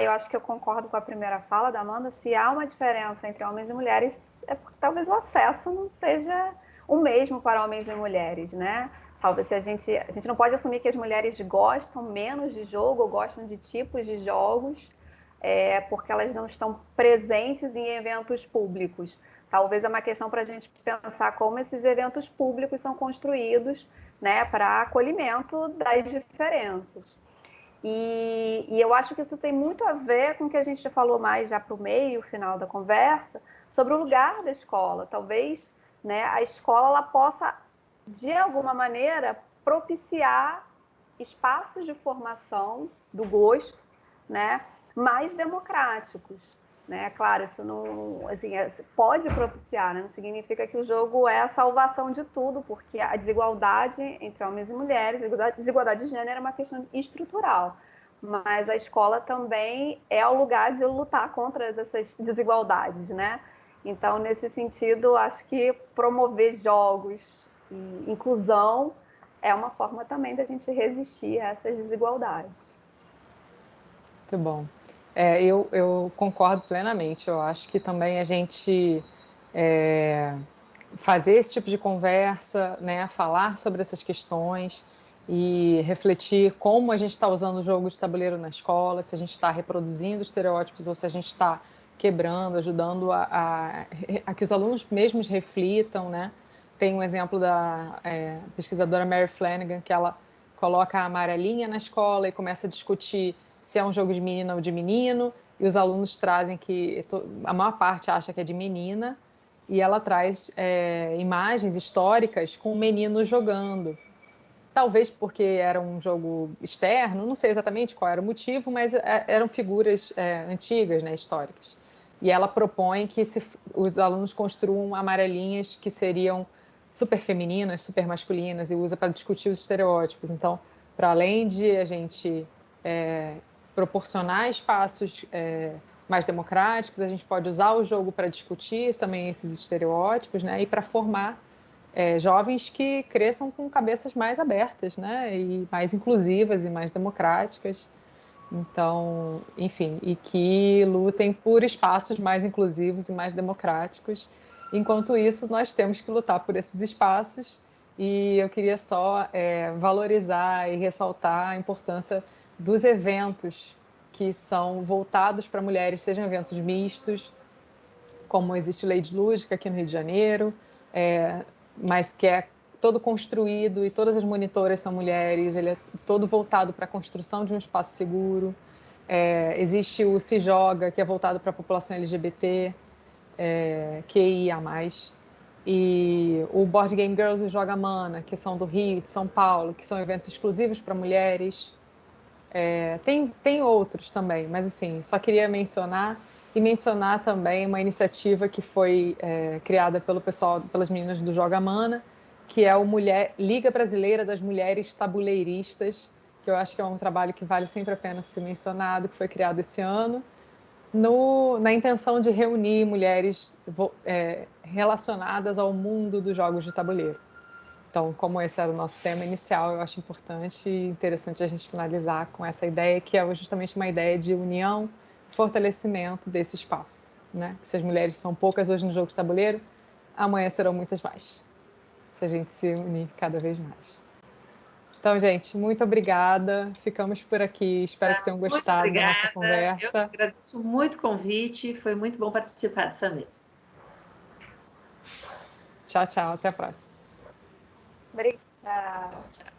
eu acho que eu concordo com a primeira fala da Amanda, se há uma diferença entre homens e mulheres, é porque talvez o acesso não seja o mesmo para homens e mulheres, né? Talvez a gente não pode assumir que as mulheres gostam menos de jogo ou gostam de tipos de jogos porque elas não estão presentes em eventos públicos. Talvez é uma questão para a gente pensar como esses eventos públicos são construídos, né, para acolhimento das diferenças. E eu acho que isso tem muito a ver com o que a gente já falou mais já para o meio, final da conversa, sobre o lugar da escola. Talvez, né, a escola ela possa, de alguma maneira, propiciar espaços de formação do gosto, né, mais democráticos. Né? Claro, isso não, assim, pode propiciar, né? Não significa que o jogo é a salvação de tudo, porque a desigualdade entre homens e mulheres, a desigualdade de gênero é uma questão estrutural, mas a escola também é o lugar de lutar contra essas desigualdades, né? Então, nesse sentido, acho que promover jogos e inclusão é uma forma também da gente resistir a essas desigualdades. Muito bom. Eu concordo plenamente. Eu acho que também a gente fazer esse tipo de conversa, né, falar sobre essas questões e refletir como a gente está usando o jogo de tabuleiro na escola, se a gente está reproduzindo estereótipos ou se a gente está quebrando, ajudando a que os alunos mesmos reflitam, né? Tem um exemplo da pesquisadora Mary Flanagan, que ela coloca a amarelinha na escola e começa a discutir se é um jogo de menina ou de menino, e os alunos trazem que a maior parte acha que é de menina, e ela traz imagens históricas com meninos jogando. Talvez porque era um jogo externo, não sei exatamente qual era o motivo, mas eram figuras antigas, né, históricas. E ela propõe que os alunos construam amarelinhas que seriam super femininas, super masculinas, e usa para discutir os estereótipos. Então, para além de a gente proporcionar espaços mais democráticos, a gente pode usar o jogo para discutir também esses estereótipos, né, e para formar jovens que cresçam com cabeças mais abertas, né, e mais inclusivas e mais democráticas. Então, enfim, e que lutem por espaços mais inclusivos e mais democráticos. Enquanto isso, nós temos que lutar por esses espaços, e eu queria só valorizar e ressaltar a importância dos eventos que são voltados para mulheres, sejam eventos mistos, como existe Lady Lúdica aqui no Rio de Janeiro, mas que é todo construído e todas as monitoras são mulheres, ele é todo voltado para a construção de um espaço seguro. Existe o Se Joga, que é voltado para a população LGBT, QIA+, e o Board Game Girls e o Joga Mana, que são do Rio, de São Paulo, que são eventos exclusivos para mulheres. Tem outros também, mas assim, só queria mencionar também uma iniciativa que foi criada pelas meninas do Joga Mana, que é Liga Brasileira das Mulheres Tabuleiristas, que eu acho que é um trabalho que vale sempre a pena ser mencionado, que foi criado esse ano, na intenção de reunir mulheres relacionadas ao mundo dos jogos de tabuleiro. Então, como esse era o nosso tema inicial, eu acho importante e interessante a gente finalizar com essa ideia, que é justamente uma ideia de união, fortalecimento desse espaço, né? Se as mulheres são poucas hoje no jogo de tabuleiro, amanhã serão muitas mais, se a gente se unir cada vez mais. Então, gente, muito obrigada. Ficamos por aqui. Espero que tenham gostado da nossa conversa. Eu agradeço muito o convite. Foi muito bom participar dessa mesa. Tchau, tchau. Até a próxima. Obrigada. Tchau.